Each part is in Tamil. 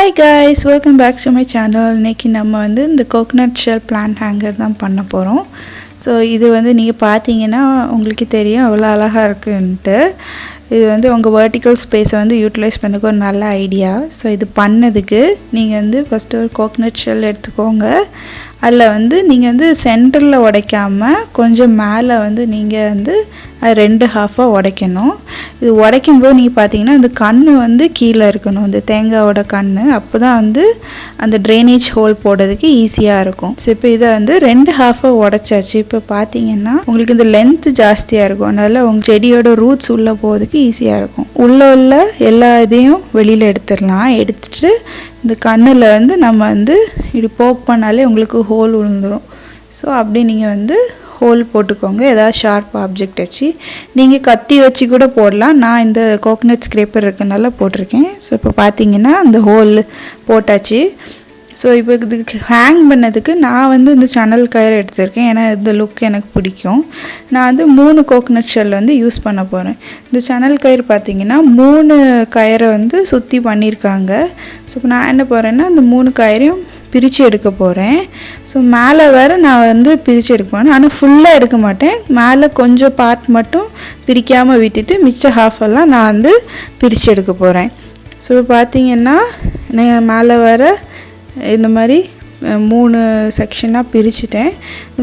Hi guys, welcome back to my channel. இன்னைக்கு நம்ம வந்து இந்த கோகனட் ஷெல் பிளான்ட் ஹேங்கர் தான் பண்ண போகிறோம். ஸோ இது வந்து நீங்கள் பார்த்தீங்கன்னா உங்களுக்கு தெரியும் அவ்வளோ அழகாக இருக்குன்ட்டு. இது வந்து உங்கள் வெர்டிக்கல் ஸ்பேஸை வந்து யூட்டிலைஸ் பண்ணதுக்கு ஒரு நல்ல ஐடியா. ஸோ இது பண்ணதுக்கு நீங்கள் வந்து ஃபஸ்ட்டு ஒரு கோகனட் ஷெல் எடுத்துக்கோங்க. அதில் வந்து நீங்கள் வந்து சென்டரில் உடைக்காமல் கொஞ்சம் மேலே வந்து நீங்கள் வந்து ரெண்டு ஹாஃபாக உடைக்கணும். இது உடைக்கும்போது நீங்கள் பார்த்தீங்கன்னா இந்த கண் வந்து கீழே இருக்கணும், இந்த தேங்காயோட கண். அப்போ தான் வந்து அந்த ட்ரைனேஜ் ஹோல் போடுறதுக்கு ஈஸியாக இருக்கும். ஸோ இப்போ இதை வந்து ரெண்டு ஹாஃபாக உடைச்சாச்சு. இப்போ பார்த்தீங்கன்னா உங்களுக்கு இந்த லென்த்து ஜாஸ்தியாக இருக்கும், அதனால் உங்கள் செடியோட ரூட்ஸ் உள்ளே போகிறதுக்கு ஈஸியாக இருக்கும். உள்ள எல்லா இதையும் வெளியில் எடுத்துடலாம். எடுத்துட்டு இந்த கண்ணில் வந்து நம்ம வந்து இப்படி போக் பண்ணாலே உங்களுக்கு ஹோல் விழுந்துடும். ஸோ அப்படி நீங்கள் வந்து ஹோல் போட்டுக்கோங்க. ஏதாவது ஷார்ப் ஆப்ஜெக்ட் வச்சு நீங்கள் கத்தி வச்சு கூட போடலாம். நான் இந்த கோகனட் ஸ்க்ரேப்பர் இருக்கனால போட்டிருக்கேன். ஸோ இப்போ பார்த்தீங்கன்னா அந்த ஹோல் போட்டாச்சு. ஸோ இப்போ இதுக்கு ஹேங் பண்ணதுக்கு நான் வந்து இந்த சணல் கயிறு எடுத்திருக்கேன், ஏன்னா இந்த லுக் எனக்கு பிடிக்கும். நான் வந்து 3 கோகனட் ஷெல் வந்து யூஸ் பண்ண போகிறேன். இந்த சணல் கயிறு பார்த்தீங்கன்னா 3 கயிறை வந்து சுற்றி பண்ணியிருக்காங்க. ஸோ இப்போ நான் என்ன போகிறேன்னா இந்த 3 கயிறையும் பிரித்து எடுக்க போகிறேன். ஸோ மேலே வேறு நான் வந்து பிரித்து எடுக்க போகிறேன், ஆனால் ஃபுல்லாக எடுக்க மாட்டேன். மேலே கொஞ்சம் பார்ட் மட்டும் பிரிக்காமல் விட்டுட்டு மிச்ச ஹாஃபெல்லாம் நான் வந்து பிரித்து எடுக்க போகிறேன். ஸோ பார்த்தீங்கன்னா நான் மேலே வேறு இந்த மாதிரி 3 செக்ஷனாக பிரிச்சுட்டேன்.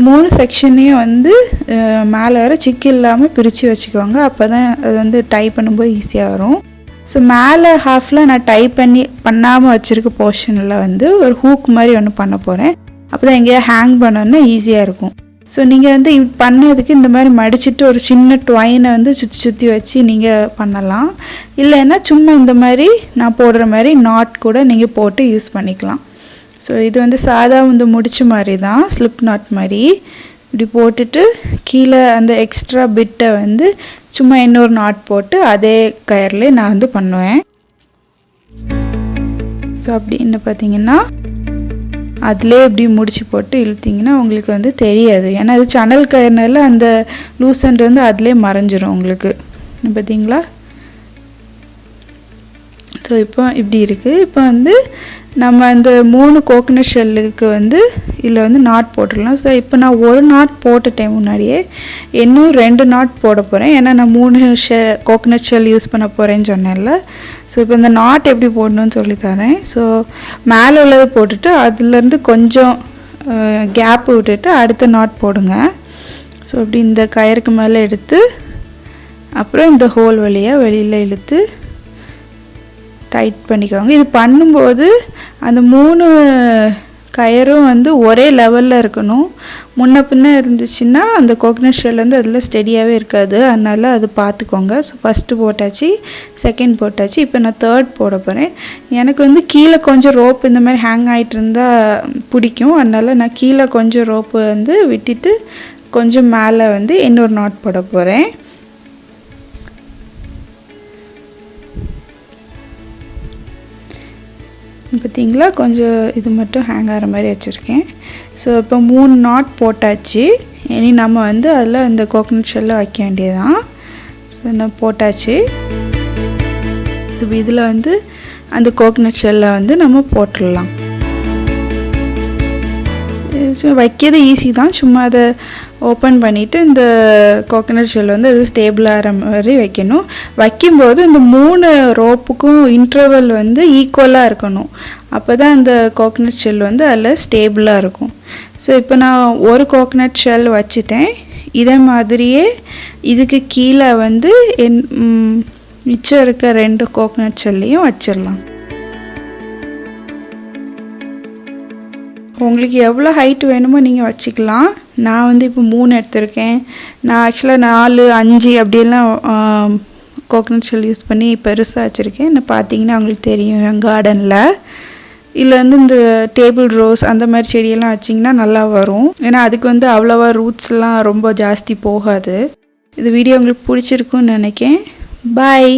3 செக்ஷனையும் வந்து மேலே வர சிக்கு இல்லாமல் பிரித்து வச்சுக்கோங்க. அப்போ தான் அது வந்து டை பண்ணும்போது ஈஸியாக வரும். ஸோ மேலே ஹாஃபில் நான் டை பண்ணாமல் வச்சுருக்க போர்ஷனில் வந்து ஒரு ஹூக் மாதிரி ஒன்று பண்ண போகிறேன். அப்போ தான் எங்கேயா ஹேங் பண்ணோன்னா ஈஸியாக இருக்கும். ஸோ நீங்கள் வந்து பண்ணதுக்கு இந்த மாதிரி மடிச்சுட்டு ஒரு சின்ன ட்வைனை வந்து சுற்றி வச்சு நீங்கள் பண்ணலாம். இல்லைன்னா சும்மா இந்த மாதிரி நான் போடுற மாதிரி நாட் கூட நீங்கள் போட்டு யூஸ் பண்ணிக்கலாம். ஸோ இது வந்து சாதா வந்து முடிச்ச மாதிரி தான், ஸ்லிப் நாட் மாதிரி இப்படி போட்டுட்டு கீழே அந்த எக்ஸ்ட்ரா பிட்டை வந்து சும்மா இன்னொரு நாட் போட்டு அதே கயர்லேயே நான் வந்து பண்ணுவேன். ஸோ அப்படின்னு பார்த்தீங்கன்னா அதிலே இப்படி முடிச்சு போட்டு இழுத்திங்கன்னா உங்களுக்கு வந்து தெரியாது, ஏன்னா அது சணல் கயர்னால அந்த லூசண்ட் வந்து அதிலே மறைஞ்சிரும் உங்களுக்கு. பார்த்தீங்களா? ஸோ இப்போ இப்படி இருக்குது. இப்போ வந்து நம்ம இந்த 3 கோகனட் ஷெல்லுக்கு வந்து இதில் வந்து நாட் போட்டுடலாம். ஸோ இப்போ நான் ஒரு நாட் போட்டுட்டேன் முன்னாடியே, இன்னும் 2 நாட் போட போகிறேன், ஏன்னா நான் 3 கோகனட் ஷெல் யூஸ் பண்ண போகிறேன்னு சொன்னேன்ல. ஸோ இப்போ இந்த நாட் எப்படி போடணும்னு சொல்லித்தரேன். ஸோ மேலே உள்ளது போட்டுட்டு அதுலேருந்து கொஞ்சம் கேப் விட்டுட்டு அடுத்த நாட் போடுங்க. ஸோ இப்படி இந்த கயிறுக்கு மேலே எடுத்து அப்புறம் இந்த ஹோல் வழியாக வெளியில் இழுத்து டைட் பண்ணிக்கோங்க. இது பண்ணும்போது அந்த 3 கயரும் வந்து ஒரே லெவலில் இருக்கணும். முன்ன பின்ன இருந்துச்சுன்னா அந்த கோகனட் ஷெல் வந்து அதில் ஸ்டெடியாகவே இருக்காது, அதனால் அது பார்த்துக்கோங்க. ஸோ ஃபஸ்ட்டு போட்டாச்சு, செகண்ட் போட்டாச்சு, இப்போ நான் தேர்ட் போட போகிறேன். எனக்கு வந்து கீழே கொஞ்சம் ரோப் இந்த மாதிரி ஹேங் ஆகிட்டு இருந்தால் பிடிக்கும், அதனால் நான் கீழே கொஞ்சம் ரோப்பு வந்து விட்டுட்டு கொஞ்சம் மேலே வந்து இன்னொரு நாட் போட போகிறேன். பார்த்தீங்களா, கொஞ்சம் இது மட்டும் ஹேங் ஆகிற மாதிரி வச்சுருக்கேன். ஸோ இப்போ 3 நாட் போட்டாச்சு. இனி நம்ம வந்து அதில் இந்த கோகனட் ஷெல்லை வைக்க வேண்டியதான். ஸோ நான் போட்டாச்சு. ஸோ இதில் வந்து அந்த கோகனட் ஷெல்லை வந்து நம்ம போட்டுடலாம். ஸோ வைக்கிறது ஈஸி தான், சும்மா அதை ஓப்பன் பண்ணிவிட்டு இந்த கோகனட் ஷெல் வந்து அது ஸ்டேபிளாகிற மாதிரி வைக்கணும். வைக்கும்போது இந்த 3 ரோப்புக்கும் இன்டர்வல் வந்து ஈக்குவலாக இருக்கணும், அப்போ தான் இந்த கோகனட் ஷெல் வந்து அதில் ஸ்டேபிளாக இருக்கும். ஸோ இப்போ நான் ஒரு கோகனட் ஷெல் வச்சுட்டேன். இதே மாதிரியே இதுக்கு கீழே வந்து மிச்சம் இருக்க 2 கோகனட் ஷெல்லையும் வச்சிடலாம். உங்களுக்கு எவ்வளோ ஹைட் வேணுமோ நீங்கள் வச்சுக்கலாம். நான் வந்து இப்போ 3 எடுத்திருக்கேன். நான் ஆக்சுவலாக 4, 5 அப்படியெல்லாம் கோகனட் ஷெல் யூஸ் பண்ணி பெருசாக வச்சுருக்கேன். நான் பார்த்தீங்கன்னா உங்களுக்கு தெரியும் என் கார்டனில். இதில் வந்து இந்த டேபிள் ரோஸ் அந்த மாதிரி செடியெல்லாம் வச்சிங்கன்னா நல்லா வரும், ஏன்னா அதுக்கு வந்து அவ்வளோவா ரூட்ஸ்லாம் ரொம்ப ஜாஸ்தி போகாது. இந்த வீடியோ உங்களுக்கு பிடிச்சிருக்குன்னு நினைக்கிறேன். பாய்.